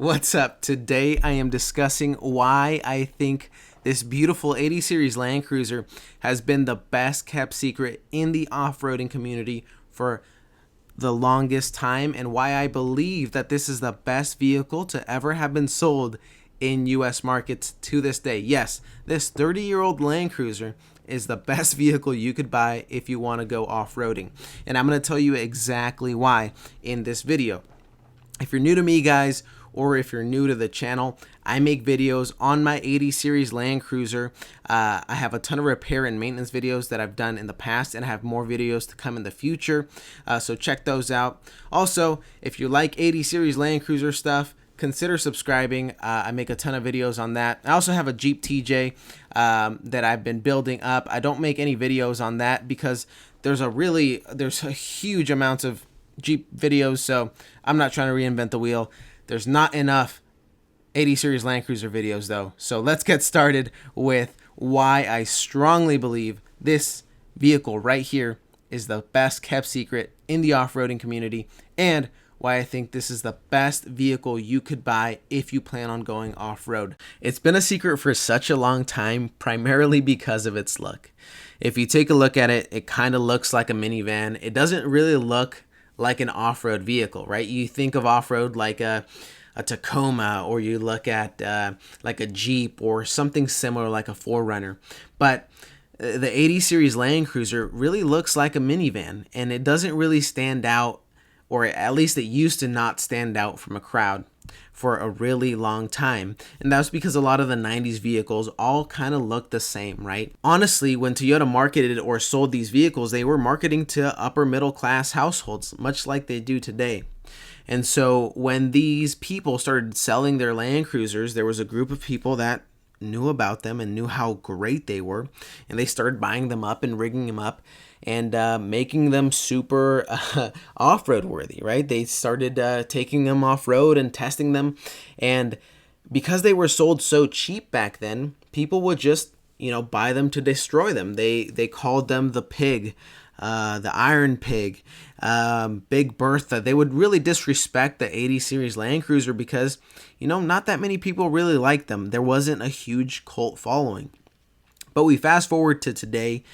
What's up? Today I am discussing why I think this beautiful 80 Series Land Cruiser has been the best kept secret in the off-roading community for the longest time, and why I believe that this is the best vehicle to ever have been sold in US markets to this day. Yes, this 30-year-old Land Cruiser is the best vehicle you could buy if you want to go off-roading. And I'm going to tell you exactly why in this video. If you're new to me, guys, or if you're new to the channel, I make videos on my 80 Series Land Cruiser. I have a ton of repair and maintenance videos that I've done in the past, and I have more videos to come in the future, so check those out. Also, if you like 80 Series Land Cruiser stuff, consider subscribing. I make a ton of videos on that. I also have a Jeep TJ that I've been building up. I don't make any videos on that because there's a huge amounts of Jeep videos, so I'm not trying to reinvent the wheel. There's not enough 80 Series Land Cruiser videos though. So let's get started with why I strongly believe this vehicle right here is the best kept secret in the off-roading community, and why I think this is the best vehicle you could buy if you plan on going off-road. It's been a secret for such a long time, primarily because of its look. If you take a look at it, it kind of looks like a minivan. It doesn't really look like an off-road vehicle, right? You think of off-road like a Tacoma, or you look at like a Jeep or something similar like a 4Runner. But the 80 Series Land Cruiser really looks like a minivan, and it doesn't really stand out, or at least it used to not stand out from a crowd for a really long time. And that's because a lot of the 90s vehicles all kind of look the same, right? Honestly, when Toyota marketed or sold these vehicles, they were marketing to upper middle class households, much like they do today. And so when these people started selling their Land Cruisers, there was a group of people that knew about them and knew how great they were, and they started buying them up and rigging them up and making them super off-road worthy, right? They started taking them off-road and testing them, and because they were sold so cheap back then, people would just, buy them to destroy them. They called them the pig, the Iron Pig, Big Bertha. They would really disrespect the 80 Series Land Cruiser because, not that many people really liked them. There wasn't a huge cult following. But we fast forward to today,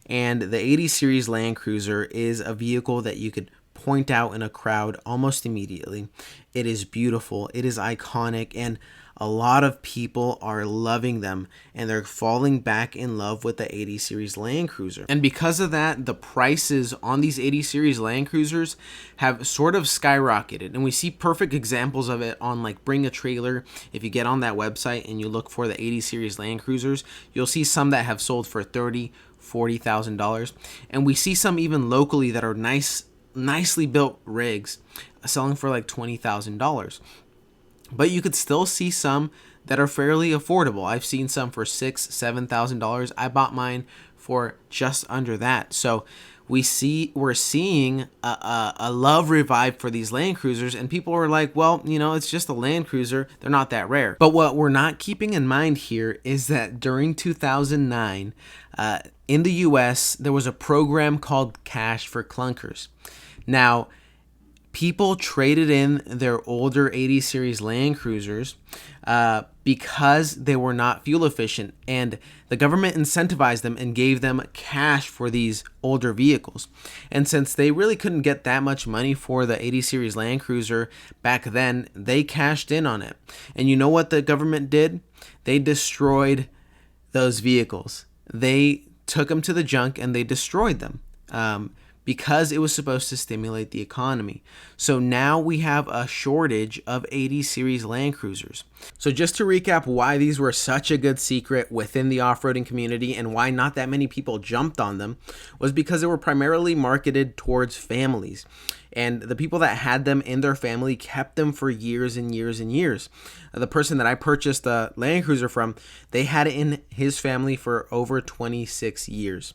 and the 80 Series Land Cruiser is a vehicle that you could point out in a crowd almost immediately. It is beautiful, it is iconic, and a lot of people are loving them, and they're falling back in love with the 80 Series Land Cruiser. And because of that, the prices on these 80 Series Land Cruisers have sort of skyrocketed, and we see perfect examples of it on like Bring a Trailer. If you get on that website and you look for the 80 Series Land Cruisers, you'll see some that have sold for $30,000-$40,000, and we see some even locally that are nicely built rigs selling for like $20,000. But you could still see some that are fairly affordable. I've seen some for $6,000-$7,000. I bought mine for just under that. So we're seeing a love revive for these Land Cruisers, and people are like, well, it's just a Land Cruiser, they're not that rare. But what we're not keeping in mind here is that during 2009, in the US, there was a program called Cash for Clunkers. Now, people traded in their older 80 Series Land Cruisers because they were not fuel efficient, and the government incentivized them and gave them cash for these older vehicles. And since they really couldn't get that much money for the 80 Series Land Cruiser back then, they cashed in on it. And you know what the government did? They destroyed those vehicles. They took them to the junk and they destroyed them. Because it was supposed to stimulate the economy. So now we have a shortage of 80 Series Land Cruisers. So just to recap why these were such a good secret within the off-roading community and why not that many people jumped on them, was because they were primarily marketed towards families. And the people that had them in their family kept them for years and years and years. The person that I purchased the Land Cruiser from, they had it in his family for over 26 years.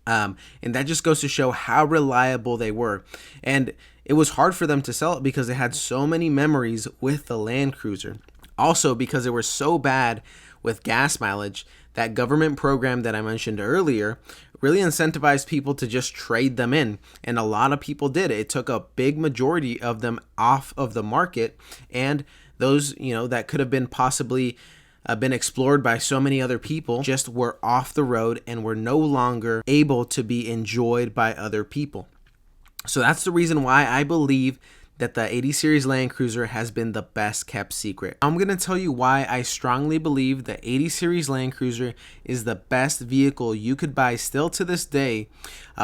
And that just goes to show how reliable they were. And it was hard for them to sell it because they had so many memories with the Land Cruiser. Also, because they were so bad with gas mileage, that government program that I mentioned earlier really incentivized people to just trade them in. And a lot of people did. It took a big majority of them off of the market, and those, that could have been possibly been explored by so many other people, just were off the road and were no longer able to be enjoyed by other people. So that's the reason why I believe that the 80 Series Land Cruiser has been the best kept secret. I'm going to tell you why I strongly believe the 80 Series Land Cruiser is the best vehicle you could buy still to this day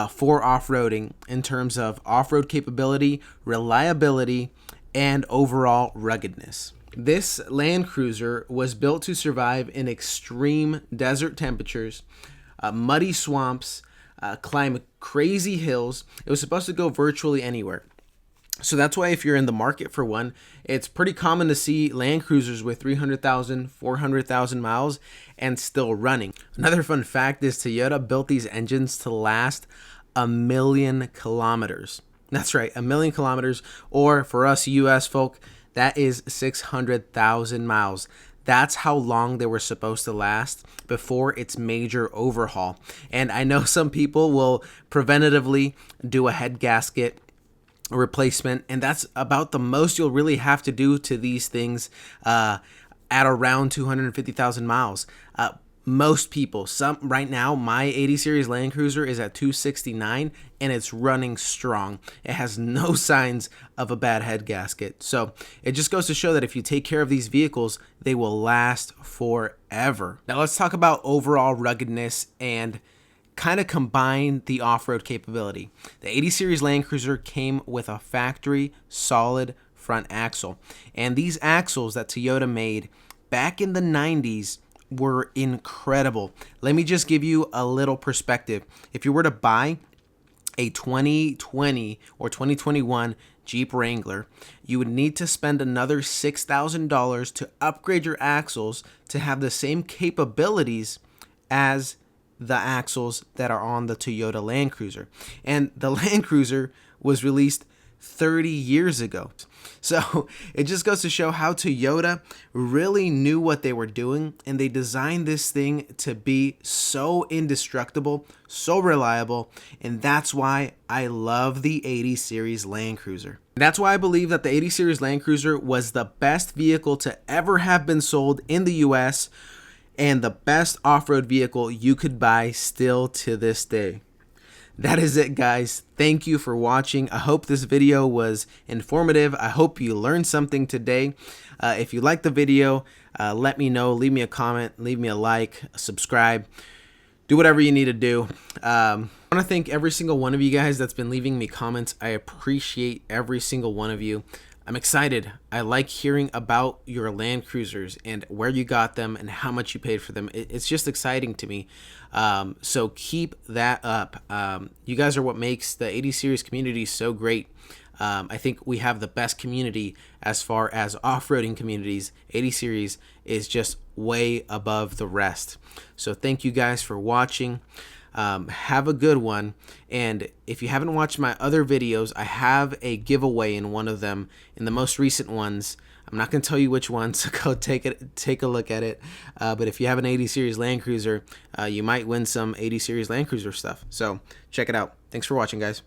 for off-roading in terms of off-road capability, reliability, and overall ruggedness. This Land Cruiser was built to survive in extreme desert temperatures, muddy swamps, climb crazy hills. It was supposed to go virtually anywhere. So that's why if you're in the market for one, it's pretty common to see Land Cruisers with 300,000, 400,000 miles and still running. Another fun fact is Toyota built these engines to last 1,000,000 kilometers. That's right, 1,000,000 kilometers, or for us US folk, that is 600,000 miles. That's how long they were supposed to last before its major overhaul. And I know some people will preventatively do a head gasket replacement, and that's about the most you'll really have to do to these things at around 250,000 miles. Most people, right now, my 80 Series Land Cruiser is at 269 and it's running strong. It has no signs of a bad head gasket. So it just goes to show that if you take care of these vehicles, they will last forever. Now let's talk about overall ruggedness and kind of combine the off-road capability. The 80 Series Land Cruiser came with a factory solid front axle. And these axles that Toyota made back in the 90s were incredible. Let me just give you a little perspective. If you were to buy a 2020 or 2021 Jeep Wrangler, you would need to spend another $6,000 to upgrade your axles to have the same capabilities as the axles that are on the Toyota Land Cruiser. And the Land Cruiser was released 30 years ago. So it just goes to show how Toyota really knew what they were doing, and they designed this thing to be so indestructible, so reliable, and that's why I love the 80 Series Land Cruiser. That's why I believe that the 80 Series Land Cruiser was the best vehicle to ever have been sold in the US and the best off-road vehicle you could buy still to this day. That is it, guys. Thank you for watching. I hope this video was informative. I hope you learned something today. If you liked the video, let me know. Leave me a comment, leave me a like, subscribe. Do whatever you need to do. I want to thank every single one of you guys that's been leaving me comments. I appreciate every single one of you. I'm excited. I like hearing about your Land Cruisers and where you got them and how much you paid for them. It's just exciting to me. So keep that up. You guys are what makes the 80 Series community so great. I think we have the best community as far as off-roading communities. 80 Series is just way above the rest. So thank you guys for watching. Have a good one. And if you haven't watched my other videos, I have a giveaway in one of them, in the most recent ones. I'm not going to tell you which one, so go take a look at it. But if you have an 80 Series Land Cruiser, you might win some 80 Series Land Cruiser stuff. So check it out. Thanks for watching, guys.